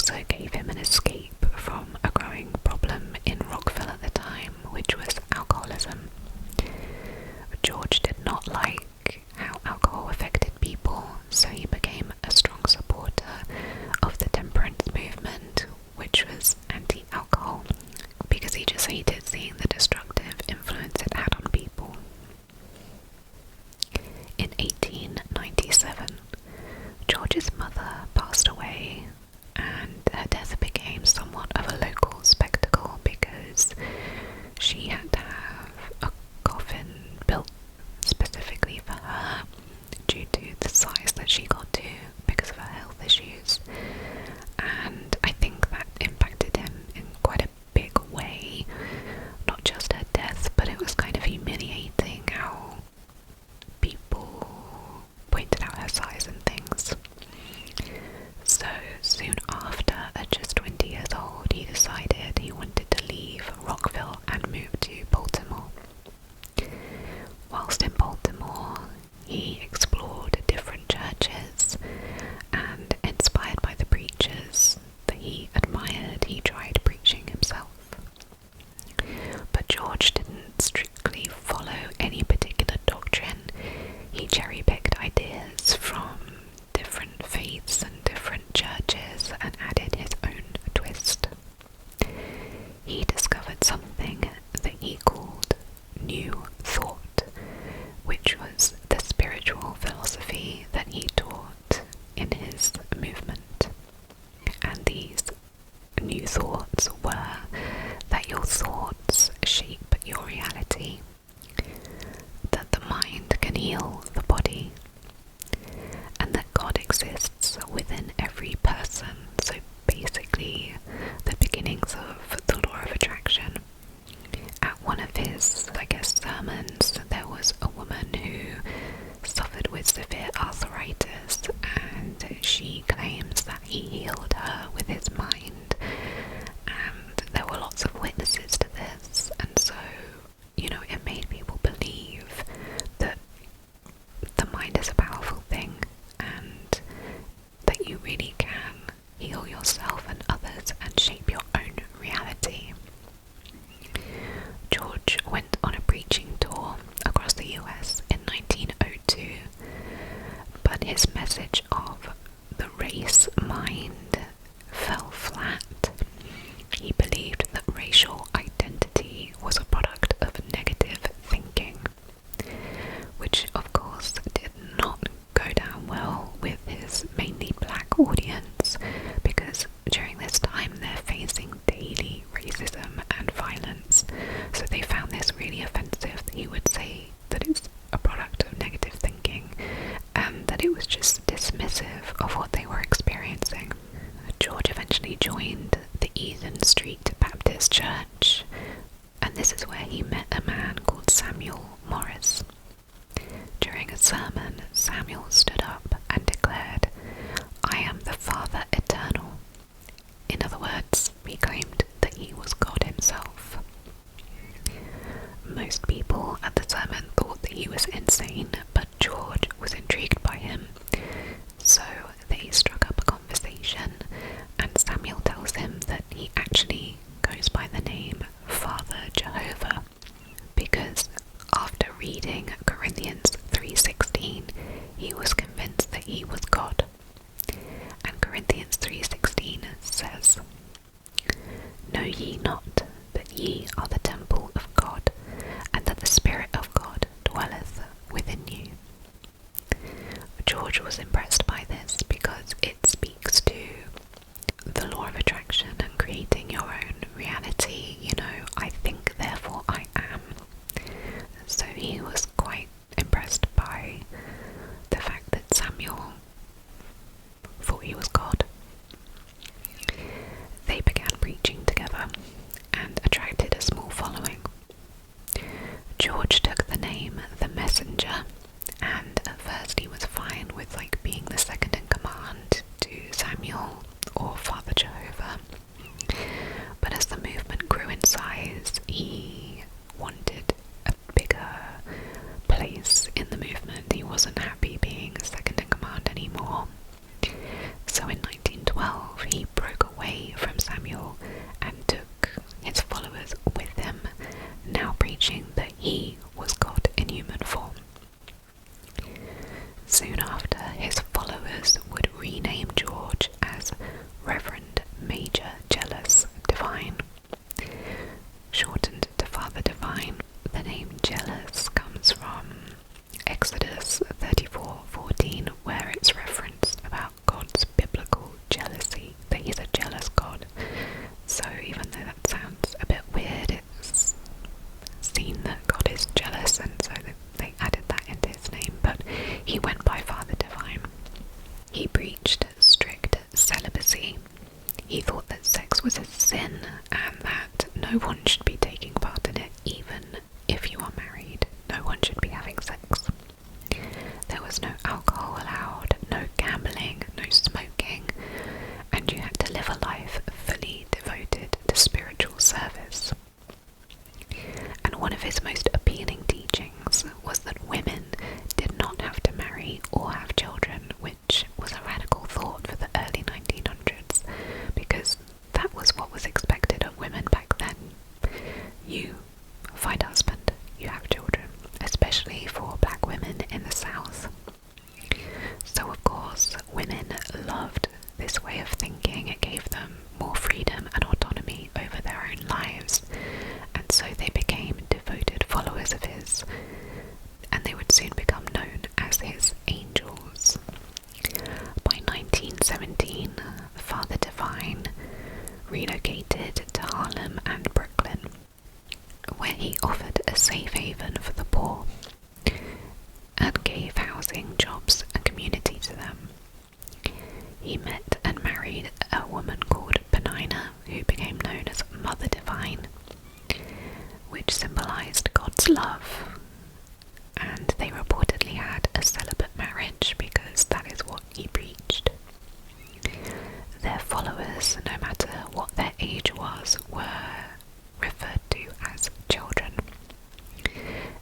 also gave him an escape from a growing problem in Rockville at the time, which was alcoholism. George did not like how alcohol affected people, so he became a strong supporter of the temperance movement, which was anti-alcohol, because he just hated seeing the destructive influence it had on people. In 1897, George's mother passed away, and her death became somewhat of a local spectacle because she had to have a coffin built specifically for her due to the size that she got to because of her health issues. And I think that impacted him in quite a big way, not just her death, but it was kind of humiliating how people pointed out her size and things. So soon after, at just 20 years old, he decided he wanted to leave Rockville and move to Baltimore. Whilst in Baltimore, he explored different churches, and inspired by the preachers that he admired, he tried preaching himself. But George didn't strictly follow any particular doctrine. He cherry-picked ideas from different faiths and different churches and added his own twist. He discovered something that he called New Thought, which was the spiritual philosophy that he taught in his movement. And these new thoughts were that your thoughts shape your reality, that the mind can heal the body, and that God exists within every person. So basically, the beginnings of the law of attraction. At one of his, sermons, there was a woman who suffered with severe arthritis, and she claims that he healed her with his mind. And there were lots of witnesses to this, and so, it made people believe that the mind is a powerful thing, and that you really can heal yourself and others and shape your own reality. George went on a preaching tour across the US in 1902, but his message of the race mind fell flat. He believed that racial identity was a product of negative thinking, which of course did not go down well with his mainly black audience, because during this time they're facing daily racism and violence, so they found this really offensive that he would say that it's a product of negative thinking and that it was just dismissive of what they were experiencing. George eventually joined the Eden Street Baptist Church, and this is where he met a man called Samuel Morris. During a sermon, Samuel stood up and declared, "I am the Father Eternal." In other words, he claimed that he was God himself. Most people at the sermon thought that he was insane, but George was intrigued by him. So they struck up a conversation, and Samuel tells him that he actually goes by the name Father Jehovah, because after reading Corinthians 3:16, he was convinced that he was God. And Corinthians 3:16 says, "Know ye not that ye are the temple of God, and that the Spirit of God dwelleth within you?" George was impressed by this because it speaks to the law of attraction and creating your own reality. I think, therefore I am. So he was quite impressed by the fact that Samuel thought he was God. They began preaching together and attracted a small following He thought that sex was a sin and that no one should be taking part in it, even if you are married. No one should be having sex. There was no alcohol allowed, no gambling, no smoking, and you had to live a life fully devoted to spiritual service. And one of his most appealing teachings was that women did not have to marry or have children, which was a radical thought for the early 1900s, because that was what was expected of women back then. You find a husband, you have children, especially for black women in the South. So of course, women loved this way of thinking. It gave them more freedom and autonomy over their own lives, and so they became devoted followers of his, and they would soon become known as his angels. By 1917, Father Divine relocated to Harlem and Brooklyn, where he offered a safe haven for the poor and gave housing, jobs, and community to them. He met and married a woman called Penina, who became known as Mother Divine, which symbolized God's love, and they reportedly had a celibate marriage because that is what he preached. Their followers, no matter what their age was, were referred to as children.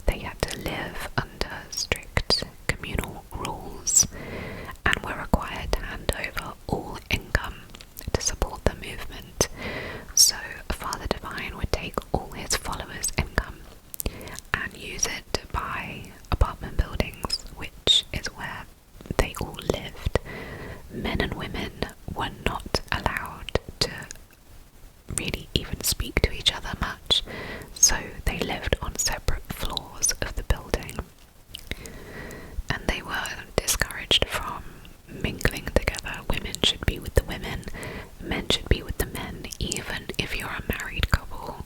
They had to live under strict communal rules and were required to hand over all income to support the movement. So Father Divine would take all his followers' income and use it to buy apartment buildings, which is where they all lived. Men and women were not allowed to really even speak to each other much, so they lived on separate floors of the building, and they were discouraged from mingling together. Women should be with the women, men should be with the men. Even if you're a married couple,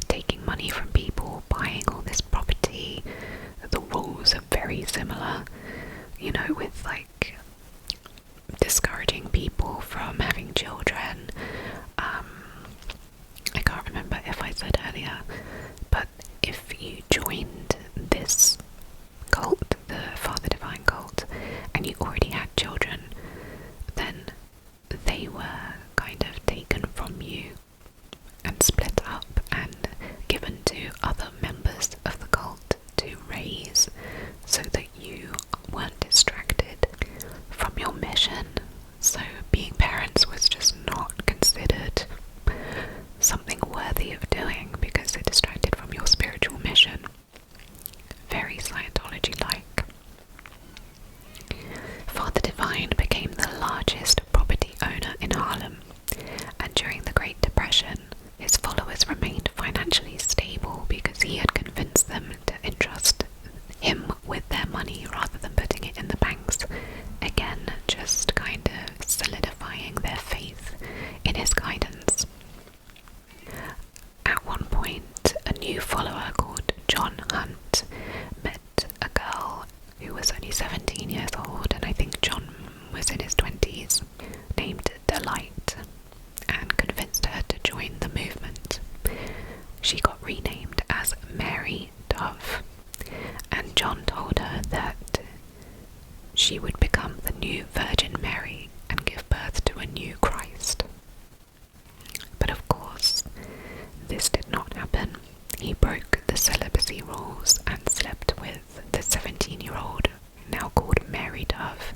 taking money from people, buying all this property. The rules are very similar, with like discouraging people from having children. I can't remember if I said earlier, but if you joined this cult, the Father Divine cult, and you already had children, then they were kind of taken from you and split up and given to other members of the cult to raise, so that you weren't distracted from your mission. So being parents was just not considered something worthy of doing because it distracted from your spiritual mission. Very Scientology-like. Father Divine became the largest property owner in Harlem, and during the Great Depression, his followers remained financially stable because he had convinced them to entrust him with their money rather than putting it in the banks. Again, just kind of solidifying their faith in his guidance. At one point, a new follower called John Hunt met a girl who was only 17 years old, and I think John was in his 20s, named Delight, and convinced her to join the movement. She got renamed as Mary Dove, and John told her that she would become the new Virgin Mary and give birth to a new Christ. But of course, this did not happen. He broke the celibacy rules and slept with the 17-year-old, now called Mary Dove.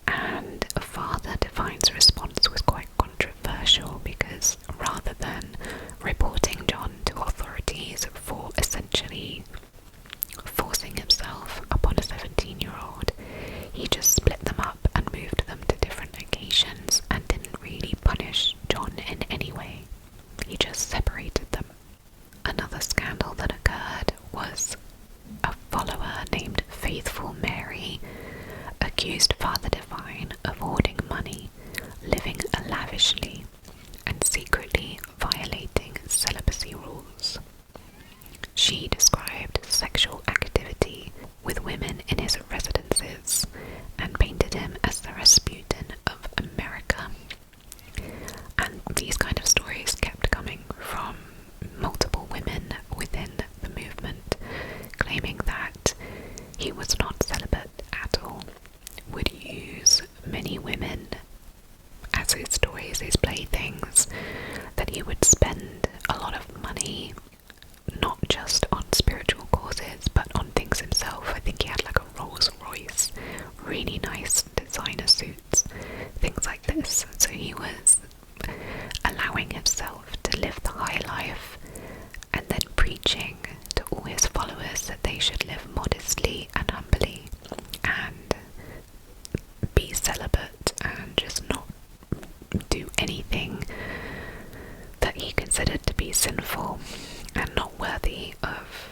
And Father Divine's response was quite controversial because rather than reporting John to authorities for essentially forcing himself upon a 17-year-old, he just split them up and moved them to different locations and didn't really punish John in any way. He just separated them. Another scandal that occurred was a follower named Faithful Mary accused Father Divine of hoarding money, living lavishly, and secretly violating celibacy rules. She described sexual activity with women in his residences and painted him as the Rasputin of America. And these kind of stories kept coming from multiple women within the movement, claiming that he was not celibate at all, would use many women as his toys, his playthings, that he would spend a lot of money not just on spiritual causes but on things himself. I think he had like a Rolls Royce, really nice designer suits, things like this. So he was allowing himself to live the high life and then preaching to all his followers that they should live modestly and humbly and be celibate and just not do anything that he considered to be sinful and not worthy of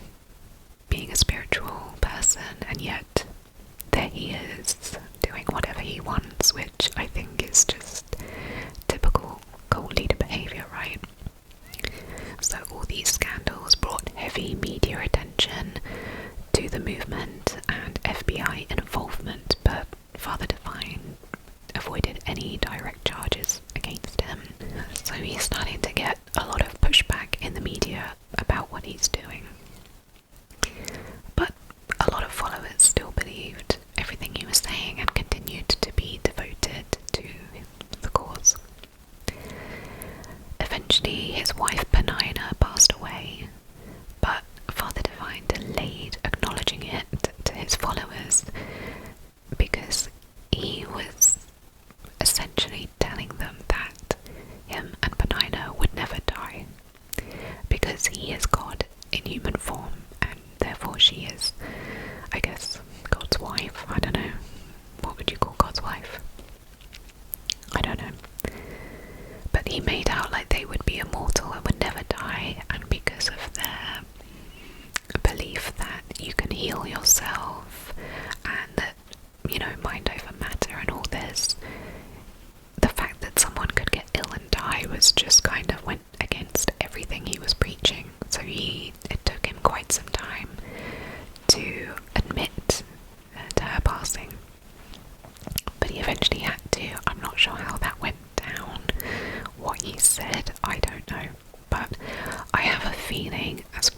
being a spiritual person. And yet there he is doing whatever he wants, which I think is just typical cult leader behavior, right? So all these scandals brought heavy media attention to the movement and FBI involvement, but Father Divine avoided any direct charges against him. So he's starting to get a lot of pushback in the media about what he's doing. But a lot of followers still believed everything he was saying and continued to be devoted to the cause. Eventually, his wife Penina passed away, but Father Divine delayed acknowledging it to his followers because he was essentially telling them that him and Penina would never die because he is God in human form, and therefore she is, I guess, God's wife. I don't know. What would you call God's wife? I don't know. But he made out like they would be immortal and would never die, and because of their belief that you can heal yourself and that, mind over matter and all this, the fact that someone could get ill and die was just kind of went against said, I don't know. But I have a feeling, as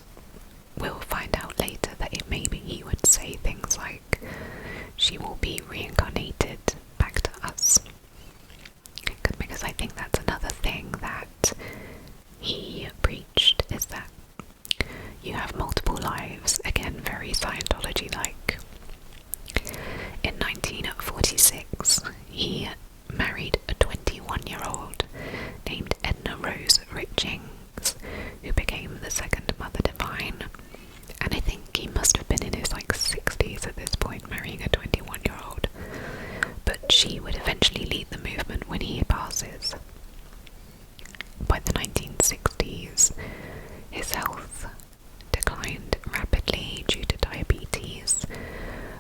we'll find out later, that maybe he would say things like, she will be reincarnated back to us. Because I think that's another thing that he preached, is that you have multiple lives. Again, very Scientology-like. In 1946, he married a 21-year-old named Edna Rose Richings, who became the second Mother Divine. And I think he must have been in his 60s at this point, marrying a 21-year-old. But she would eventually lead the movement when he passes. By the 1960s, his health declined rapidly due to diabetes,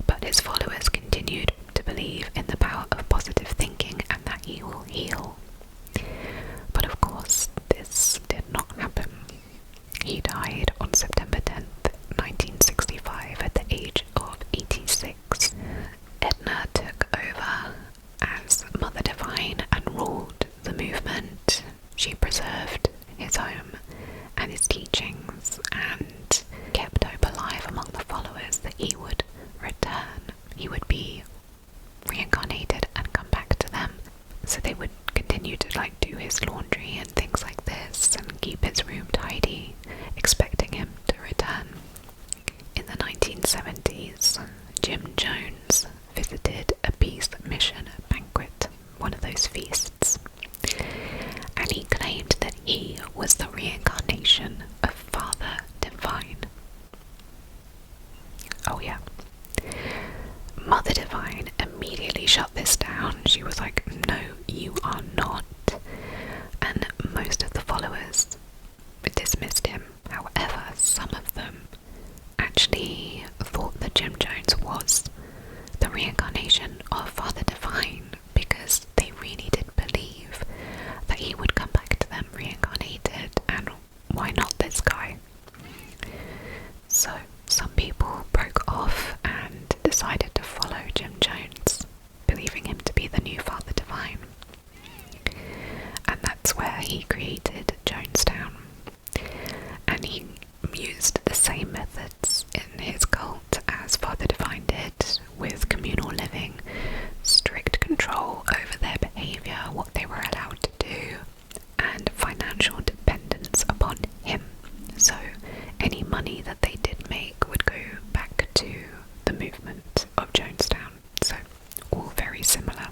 but his followers continued to believe in the power of positive thinking and that he will heal. But of course, this did not happen. He died on September 10th, 1965, at the age of 86. Edna took over as Mother Divine and ruled the movement. She preserved his home and his teachings and kept hope alive among the followers that he would return. He would be reincarnated and come back to them. So they would continue to do his laundry and things like this and keep his room tidy, expecting him to return. In the 1970s, Jim Jones visited a peace mission banquet, one of those feasts, and he claimed that he was the reincarnation of Father Divine. Oh yeah. Mother Divine immediately shut this down. She was like, no, you are not. And most of the followers dismissed him. However, some of them actually thought that Jim Jones was the reincarnation of Father Divine, because they really did believe that he would come back to them reincarnated, and why not this guy? So some people broke off and decided to follow Jim Jones, believing him to be the new Father Divine. And that's where he created Jonestown. And he used the same methods in his cult as Father Divine did, with communal living, strict control over their behaviour, what they were allowed to do, and financial dependence upon him. So any money that they did make would go back to the movement of Jonestown. So all very similar.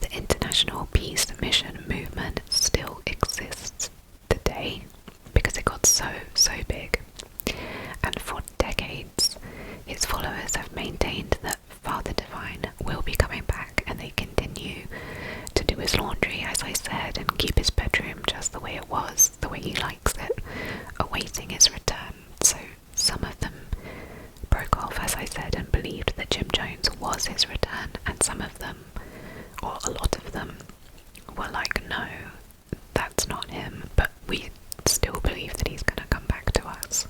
The International Peace Mission movement still exists today because it got so big. And for decades, his followers have maintained that Father Divine will be coming back, and they continue to do his laundry, as I said, and keep his bedroom just the way it was, the way he likes it, awaiting his return. So some of them broke off, as I said, and believed that Jim Jones was his return, and some of them, or a lot of them, were like, no, that's not him, but we still believe that he's going to come back to us.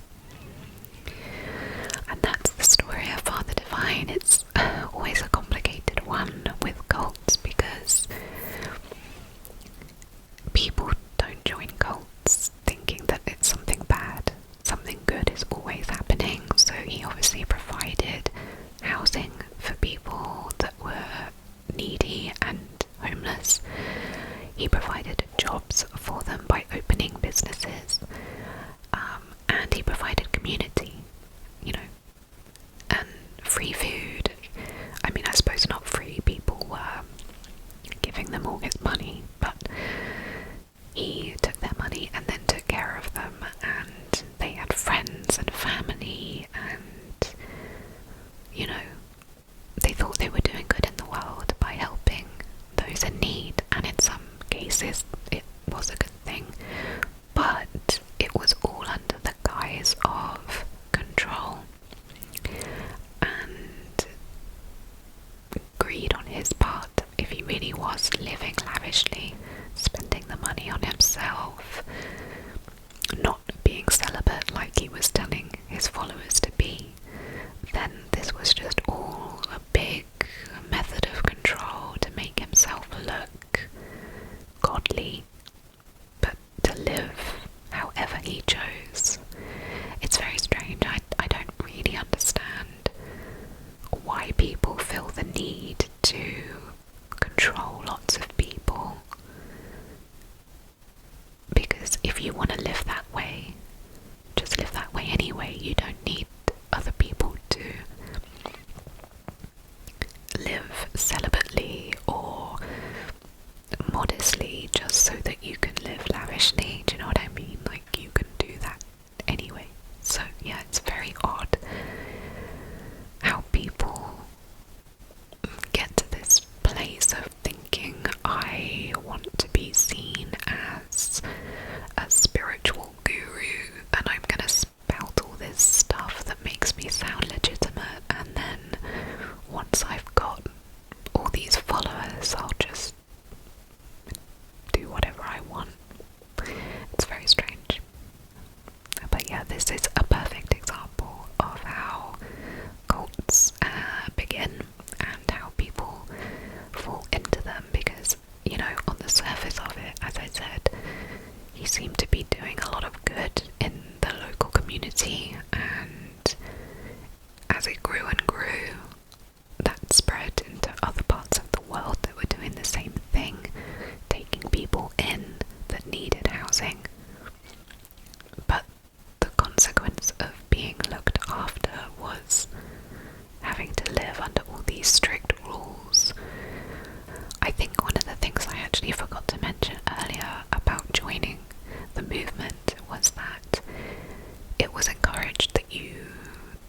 And that's the story of Father Divine. It's always a complicated one with cults, because people don't join cults thinking that it's something bad. Something good is always happening. So he obviously provided housing for people that were needy and homeless. He provided jobs for them by opening businesses, and he provided community, and free food. I mean, I suppose not free, people were giving them all his money, but he took their money and then took care of them, and they had friends and family, and they thought they were doing good in the world by helping those in need, and in some cases it was a good thing, but it was all under the guise of if you want to live that way, just live that way anyway. You don't need other people to live celibately or modestly just so that you can live lavishly. Do you know what I mean? Like, you can do that anyway. So yeah, it's very odd how people get to this place of thinking, I want to be seen as a spiritual guru and I'm gonna spout all this stuff that makes me sound legitimate, and then once I've got all these followers, I'll just do whatever I want. It's very strange. But yeah, this is a perfect example of how cults begin and how people fall into them, because, you know, on the surface of it, as I said, he seemed to be doing a lot of good in the local community, and as it grew and grew, that spread into other parts of the world that were doing the same thing, taking people in that needed housing. But the consequence of being looked after was having to live under all these strict rules. I think one of the things I actually forgot to mention earlier about joining the movement was that it was encouraged that you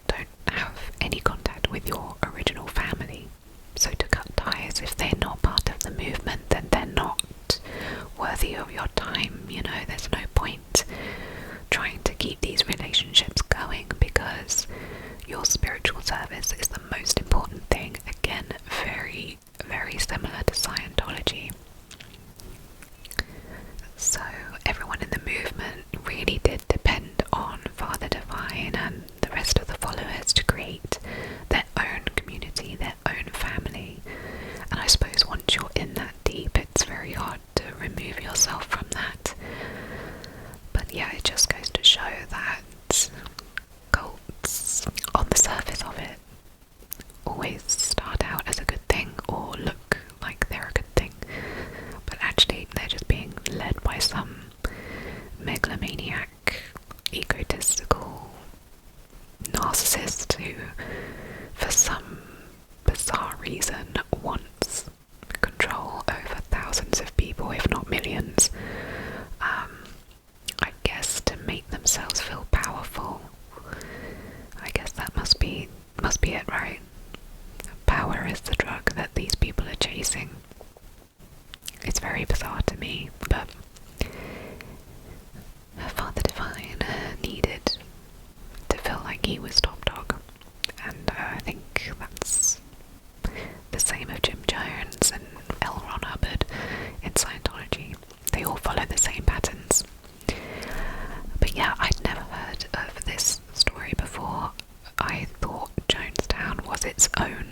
don't have any contact with your original family. So to cut ties, if they're not part of the movement, then they're not worthy of your time. You know, there's no point trying to keep these relationships going, because your spiritual service is the most important thing. Again, very, very similar to Scientology. So everyone in the movement really did depend on Father Divine and the rest of the followers to create their own community, their own family. And I suppose once you're in that deep, it's very hard to remove yourself from that. But yeah, it just goes to show that cults, on the surface of it, always start out as a good thing or look like they're a good thing, but actually they're just being led by some megalomaniac, egotistical narcissist who, for some bizarre reason, wants control over thousands of people, if not millions. I guess to make themselves feel powerful. I guess that must be it, right? Power is the drug that these people are chasing. It's very bizarre to me, but Father Divine needed to feel like he was top dog, and I think that's the same of Jim Jones and L. Ron Hubbard in Scientology. They all follow the same patterns. But yeah, I'd never heard of this story before. I thought Jonestown was its own